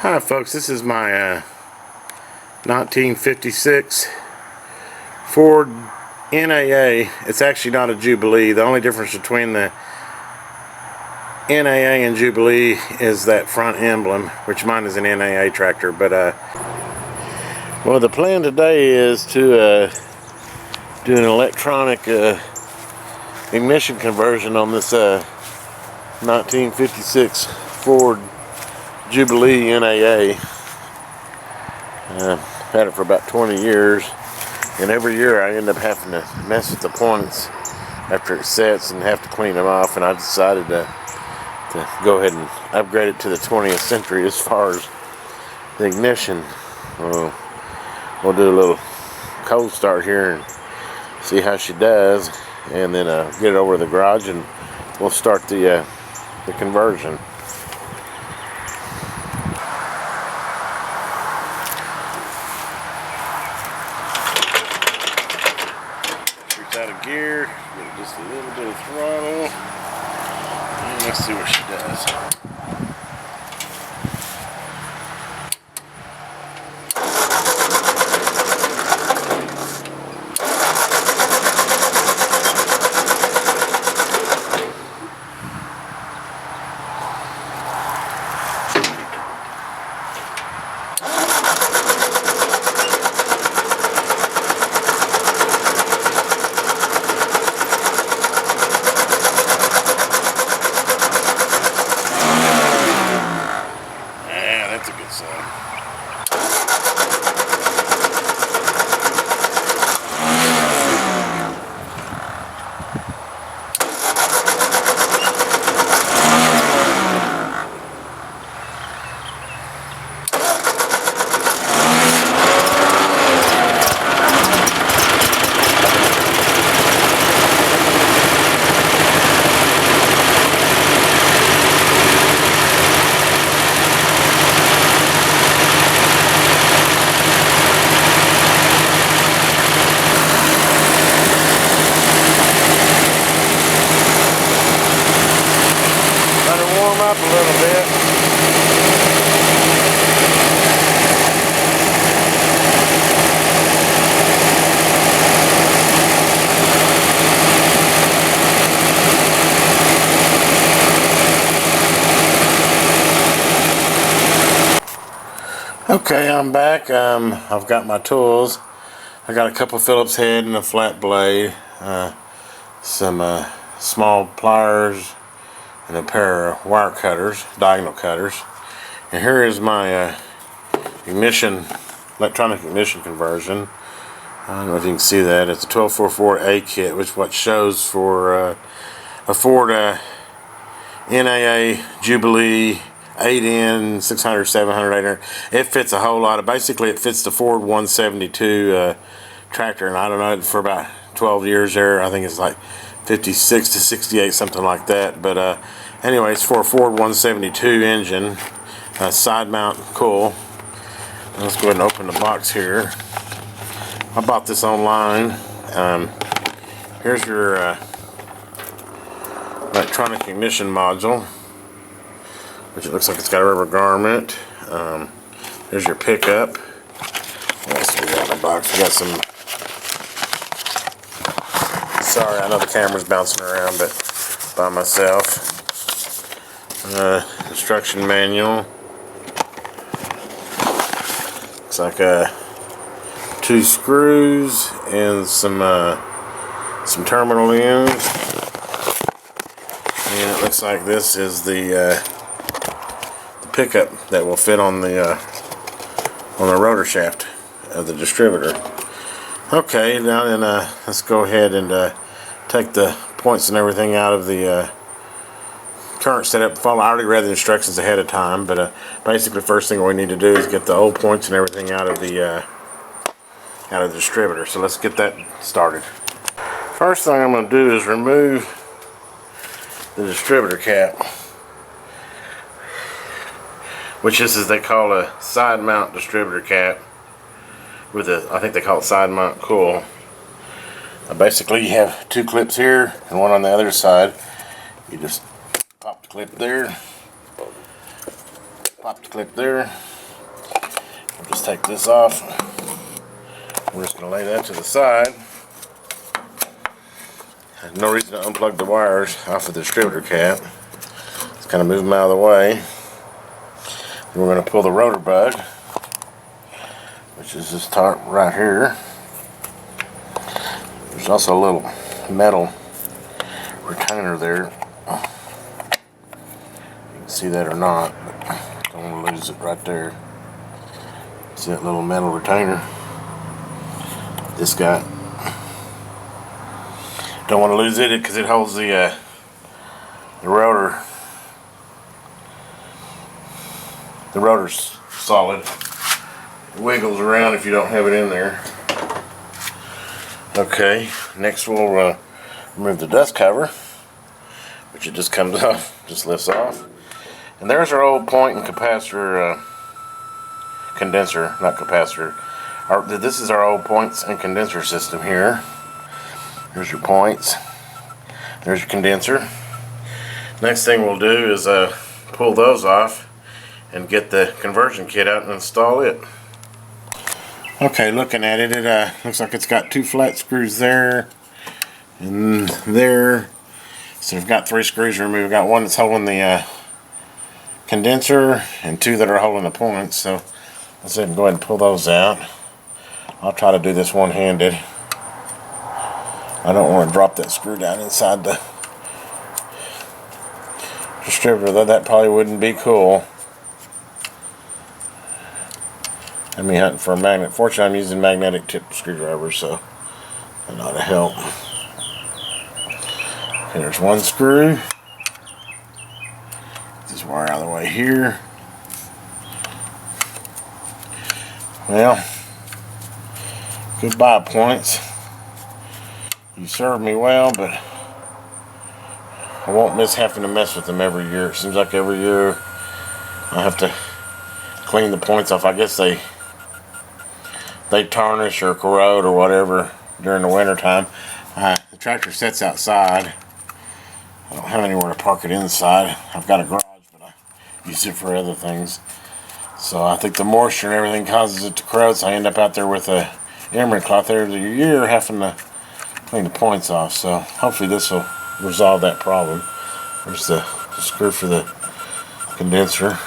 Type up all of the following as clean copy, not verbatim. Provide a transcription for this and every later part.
Hi folks, this is my 1956 Ford NAA. It's actually not a Jubilee. The only difference between the NAA and Jubilee is that front emblem, which mine is an NAA tractor. But well, the plan today is to do an electronic ignition conversion on this 1956 Ford Jubilee NAA. I've had it for about 20 years, and every year I end up having to mess with the points after it sets and have to clean them off, and I decided to go ahead and upgrade it to the 20th century as far as the ignition. We'll do a little cold start here and see how she does, and then get it over to the garage and we'll start the conversion. Out of gear, get just a little bit of throttle, and let's see what she does. That's a good sign. Up a little bit. Okay, I'm back. I've got my tools. I got a couple Phillips head and a flat blade, some small pliers, and a pair of wire cutters, diagonal cutters. And here is my electronic ignition conversion. I don't know if you can see that. It's a 12448A kit, which is what shows for a Ford NAA Jubilee 8N 600, 700, 800. It fits a whole lot. Basically, it fits the Ford 172 tractor, and I don't know, for about 12 years there. I think it's like 56 to 68, something like that. But anyway, it's for a Ford 172 engine, side mount, cool. Let's go ahead and open the box here. I bought this online. Here's your electronic ignition module, which it looks like it's got a rubber garment. There's your pickup. What else we got in the box? We got some. Sorry, I know the camera's bouncing around, but by myself. Instruction manual. Looks like 2 screws and some terminal ends. And it looks like this is the pickup that will fit on the rotor shaft of the distributor. Okay, now then let's go ahead and take the points and everything out of the current setup. I already read the instructions ahead of time, but basically the first thing we need to do is get the old points and everything out of the distributor. So let's get that started. First thing I'm going to do is remove the distributor cap, which is, as they call, a side mount distributor cap with a, I think they call it side mount coil. Basically, you have 2 clips here and one on the other side. You just pop the clip there, pop the clip there, take this off. We're just going to lay that to the side. There's no reason to unplug the wires off of the distributor cap. Just kind of move them out of the way. Then we're going to pull the rotor bug, which is this top right here. There's also a little metal retainer there. You can see that or not, but don't want to lose it right there. See that little metal retainer? This guy. Don't want to lose it because it holds the rotor. The rotor's solid. It wiggles around if you don't have it in there. Okay, next we'll remove the dust cover, which it just comes off, just lifts off. And there's our old point and capacitor condenser, not capacitor. This is our old points and condenser system here. There's your points. There's your condenser. Next thing we'll do is pull those off and get the conversion kit out and install it. Okay, looking at it, it looks like it's got 2 flat screws there and there. So we've got 3 screws removed. We've got one that's holding the condenser and 2 that are holding the points. So let's go ahead and pull those out. I'll try to do this one-handed. I don't want to drop that screw down inside the distributor, though that probably wouldn't be cool. I mean, hunting for a magnet. Fortunately, I'm using magnetic tip screwdrivers, so that ought to help. Okay, there's one screw. Get this wire out of the way here. Well, goodbye, points. You served me well, but I won't miss having to mess with them every year. It seems like every year I have to clean the points off. I guess they tarnish or corrode or whatever during the winter time. The tractor sits outside. I don't have anywhere to park it inside. I've got a garage, but I use it for other things. So I think the moisture and everything causes it to corrode, so I end up out there with a emery cloth every year having to clean the points off. So hopefully this will resolve that problem. There's the screw for the condenser.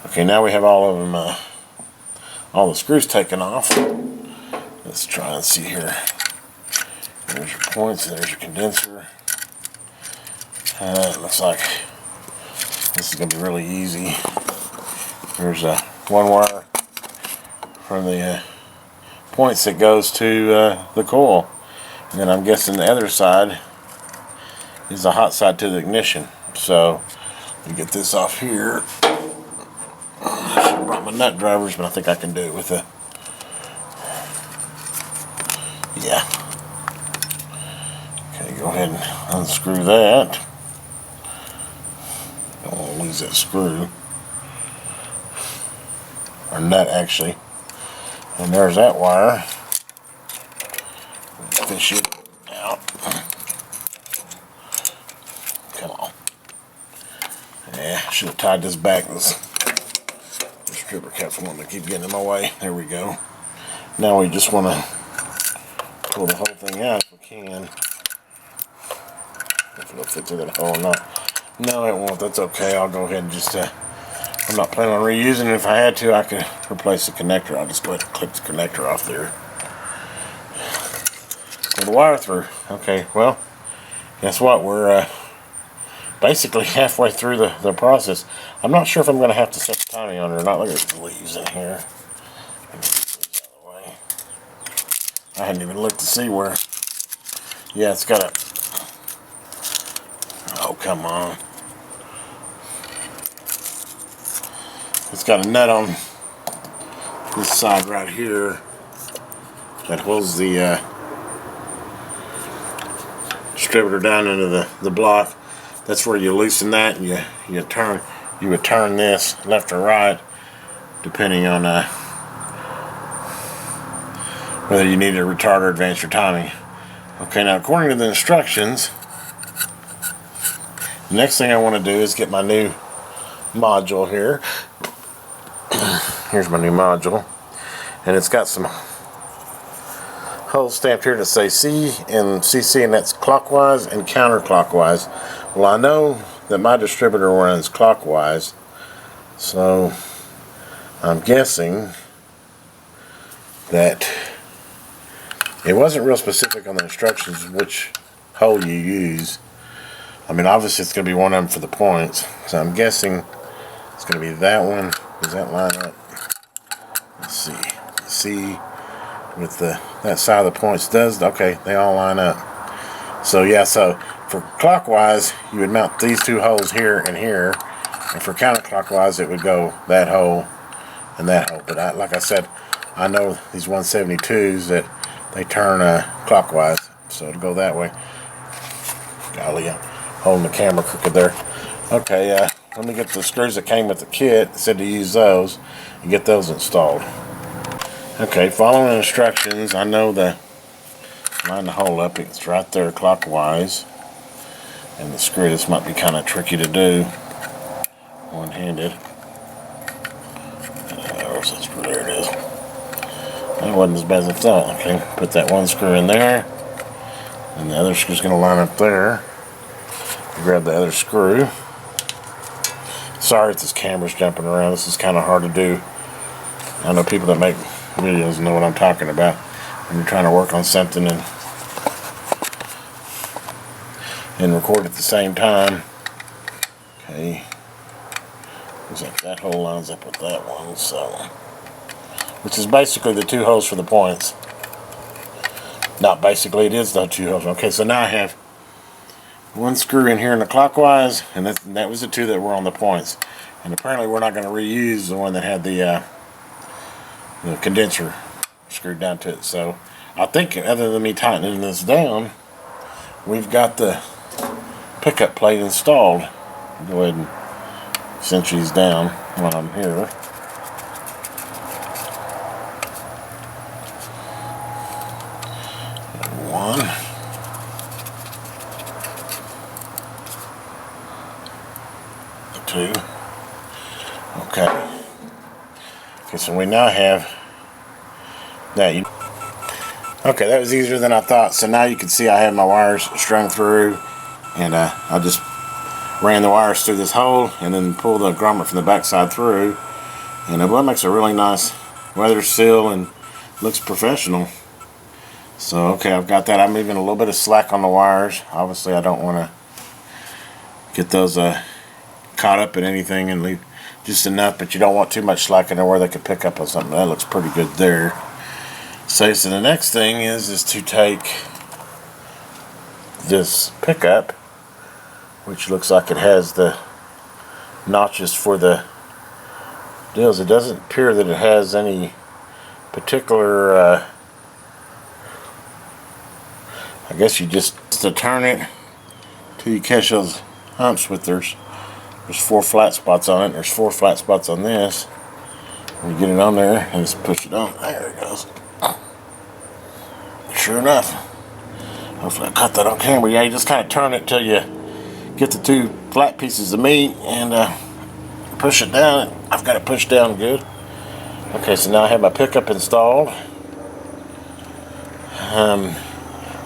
Okay, now we have all of them, all the screws taken off. Let's try and see here. There's your points, there's your condenser. It looks like this is going to be really easy. There's one wire from the points that goes to the coil. And then I'm guessing the other side is the hot side to the ignition. So, you get this off here. I should have brought my nut drivers, but I think I can do it with a... Yeah. Okay, go ahead and unscrew that. Don't want to lose that screw. Or nut, actually. And there's that wire. Fish it out. Come on. Yeah, should have tied this back. This stripper cap's wanting to keep getting in my way. There we go. Now we just want to pull the whole thing out if we can. If it'll fit through that hole or not. No, it won't. That's okay. I'll go ahead and just... I'm not planning on reusing it. If I had to, I could replace the connector. I'll just go ahead and clip the connector off there. Pull the wire through. Okay, well, guess what? We're basically halfway through the process. I'm not sure if I'm going to have to set the timing on it or not. Look at these leaves in here. Let me get these out of the way. I hadn't even looked to see where. Yeah, it's got a... Oh, come on. It's got a nut on this side right here that holds the distributor down into the block. That's where you loosen that and you would turn this left or right depending on whether you need a retard or advance your timing. Okay, now according to the instructions, the next thing I want to do is get my new module here. Here's my new module, and it's got some holes stamped here that say C and CC, and that's clockwise and counterclockwise. Well, I know that my distributor runs clockwise, so I'm guessing that it wasn't real specific on the instructions which hole you use. I mean, obviously it's going to be one of them for the points, so I'm guessing it's going to be that one. Does that line up? Let's see. C with that side of the points does. Okay, they all line up. So yeah, so for clockwise, you would mount these two holes here and here, and for counterclockwise, it would go that hole and that hole. But like I said, I know these 172s that they turn clockwise, so it'll go that way. Golly, I'm holding the camera crooked there. Okay, let me get the screws that came with the kit. It said to use those and get those installed. Okay, following instructions, I know the line the hole up. It's right there clockwise, and the screw. This might be kind of tricky to do one-handed. Where's that screw? There it is. That wasn't as bad as I thought. Okay, put that one screw in there, and the other screw's going to line up there. Grab the other screw. Sorry if this camera's jumping around. This is kind of hard to do. I know people that make videos know what I'm talking about when you're trying to work on something and record at the same time. Okay, looks like that hole lines up with that one, so which is basically the two holes for the points. Not basically, it is the two holes. Okay, so now I have one screw in here in the clockwise, and that was the two that were on the points. And apparently we're not going to reuse the one that had the condenser screwed down to it. So I think other than me tightening this down, we've got the pickup plate installed. I'll go ahead and cinch these down while I'm here. One. Two. Okay. Okay, so we now have that. Okay, that was easier than I thought. So now you can see I have my wires strung through, and I just ran the wires through this hole and then pulled the grommet from the backside through, and that makes a really nice weather seal and looks professional. So okay, I've got that. I'm leaving a little bit of slack on the wires. Obviously I don't want to get those caught up in anything, and leave just enough, but you don't want too much slack in there where they could pick up on something. That looks pretty good there. So the next thing is to take this pickup, which looks like it has the notches for the deals. It doesn't appear that it has any particular I guess you just to turn it till you catch those humps with there's 4 flat spots on it, and there's 4 flat spots on this. When you get it on there and just push it on, there it goes. Sure enough, hopefully I caught that on camera. Yeah, you just kind of turn it till you get the 2 flat pieces of meat and push it down. I've got it pushed down good. Okay, so now I have my pickup installed.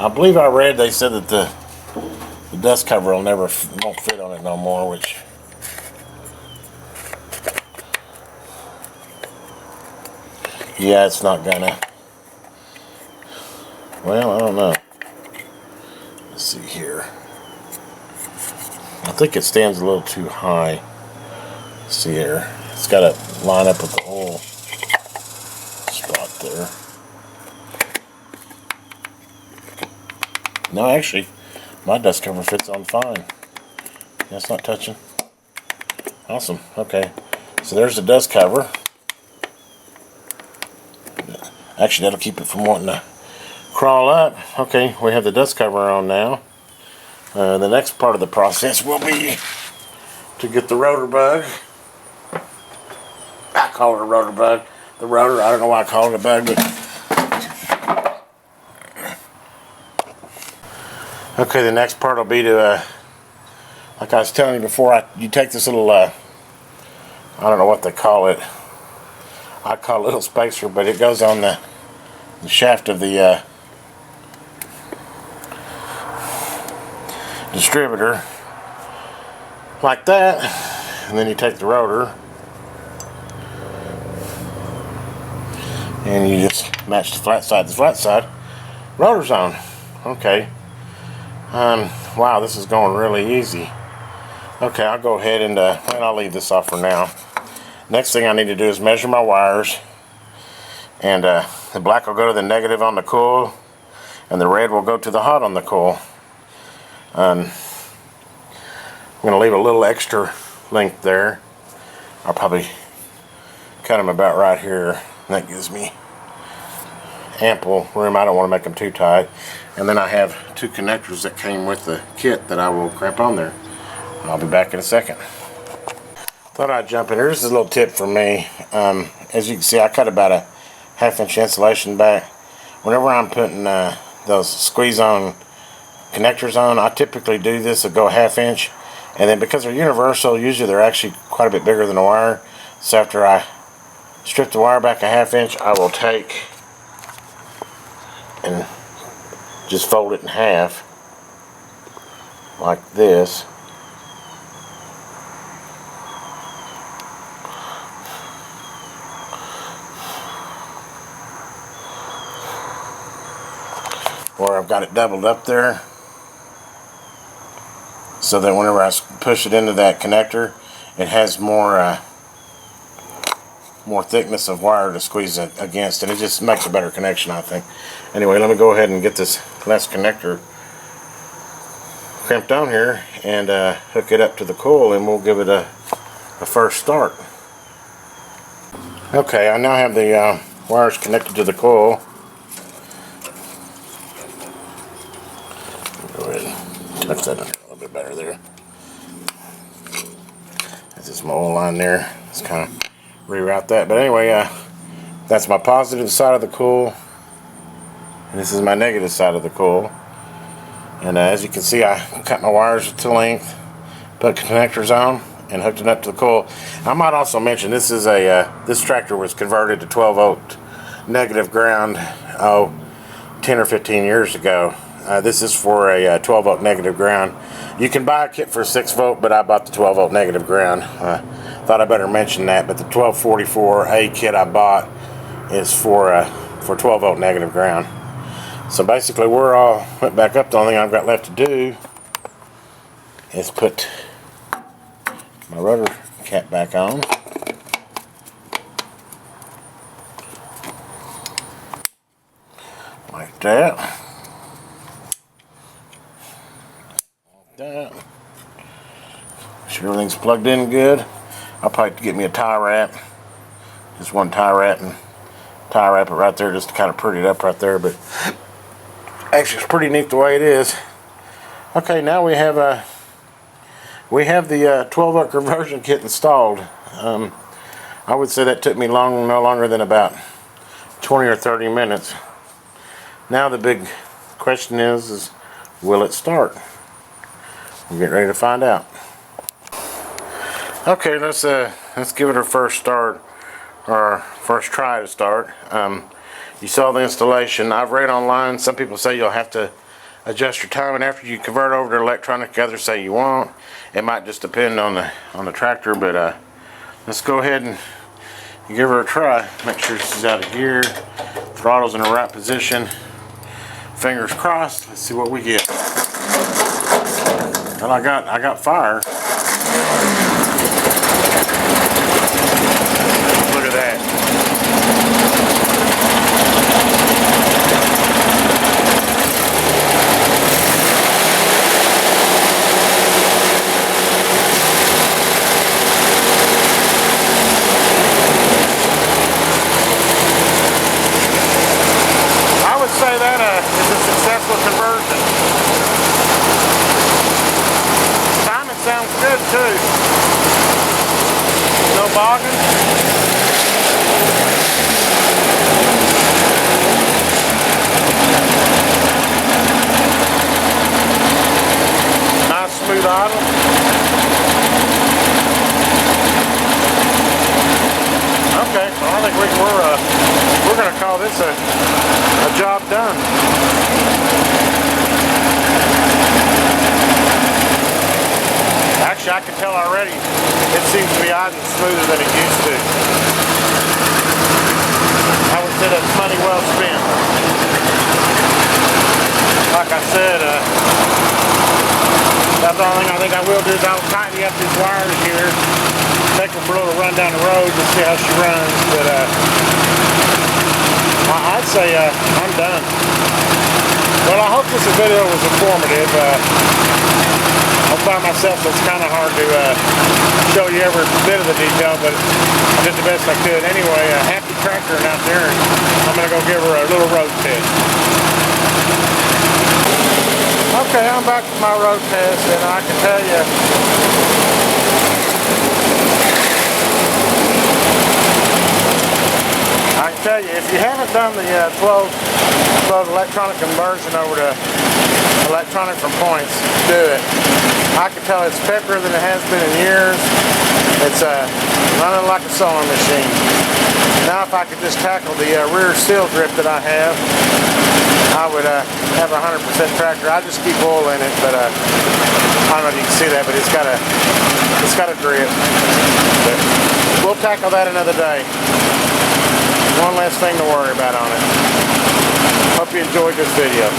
I believe I read they said that the dust cover won't fit on it no more, which yeah, it's not gonna. Well, I don't know. Let's see here. I think it stands a little too high. Let's see here. It's got to line up with the whole spot there. No, actually, my dust cover fits on fine. That's not touching. Awesome. Okay. So there's the dust cover. Actually, that'll keep it from wanting to crawl up. Okay, we have the dust cover on now. The next part of the process will be to get the rotor bug. I call it a rotor bug. The rotor, I don't know why I call it a bug, but okay, the next part will be to, like I was telling you before, you take this little, I don't know what they call it. I call it a little spacer, but it goes on the shaft of the distributor like that, and then you take the rotor and you just match the flat side to the flat side. Rotor's on. Okay. Wow, this is going really easy. Okay, I'll go ahead and I'll leave this off for now. Next thing I need to do is measure my wires, and the black will go to the negative on the coil, and the red will go to the hot on the coil. I'm going to leave a little extra length there. I'll probably cut them about right here. That gives me ample room. I don't want to make them too tight. And then I have 2 connectors that came with the kit that I will crimp on there. I'll be back in a second. Thought I'd jump in here. This is a little tip for me. As you can see, I cut about a 1/2 inch insulation back. Whenever I'm putting those squeeze-on connectors on, I typically do this. I'll go 1/2 inch, and then because they're universal, usually they're actually quite a bit bigger than the wire. So after I strip the wire back a 1/2 inch, I will take and just fold it in half like this. Or I've got it doubled up there, so that whenever I push it into that connector, it has more thickness of wire to squeeze it against, and it just makes a better connection, I think. Anyway, let me go ahead and get this last connector crimped on here and hook it up to the coil, and we'll give it a first start. Okay, I now have the wires connected to the coil. Go ahead and touch that under a little bit better there. That's just my oil line there. Let's kind of reroute that. But anyway, that's my positive side of the coil, and this is my negative side of the coil. And as you can see, I cut my wires to length, put connectors on, and hooked it up to the coil. I might also mention this is this tractor was converted to 12-volt negative ground 10 or 15 years ago. This is for a 12-volt negative ground. You can buy a kit for 6-volt, but I bought the 12-volt negative ground. Thought I better mention that, but the 1244A kit I bought is for 12-volt negative ground. So basically, we're all went back up. The only thing I've got left to do is put my rotor cap back on. Like that. Like that. Make sure everything's plugged in good. I'll probably get me a tie wrap. Just one tie wrap and tie wrap it right there just to kind of pretty it up right there. But actually, it's pretty neat the way it is. Okay, now we have the 12-volt conversion kit installed. I would say that took me no longer than about 20 or 30 minutes. Now the big question is will it start? We'll get ready to find out. Okay, let's give it our first start, or our first try to start. You saw the installation. I've read online, some people say you'll have to adjust your timing after you convert over to electronic. Others say you won't. It might just depend on the tractor, but let's go ahead and give her a try. Make sure she's out of gear, throttle's in the right position. Fingers crossed. Let's see what we get. Well, I got fire. Look at that. I would say that is a successful conversion. Timing sounds good too. No bogging. Nice smooth idle. Okay, all think we're going to call this a job done. Actually, I can tell already it seems to be odd and smoother than it used to. I would say that's money well spent. Like I said, that's the only thing I think I will do is I'll tighten up these wires here, take her for a little run down the road to see how she runs, but I'd say I'm done. Well, I hope this video was informative. I find myself it's kind of hard to show you every bit of the detail, but I did the best I could. Anyway, happy tractoring out there, and I'm going to go give her a little road test. Okay, I'm back to my road test, and I can tell you, if you haven't done the 12 electronic conversion over to electronic from points, do it. I can tell it's peppier than it has been in years. It's running like a sewing machine. Now if I could just tackle the rear seal grip that I have, I would have a 100% tractor. I just keep oil in it, but I don't know if you can see that, but it's got a grip. But we'll tackle that another day. One less thing to worry about on it. Hope you enjoyed this video.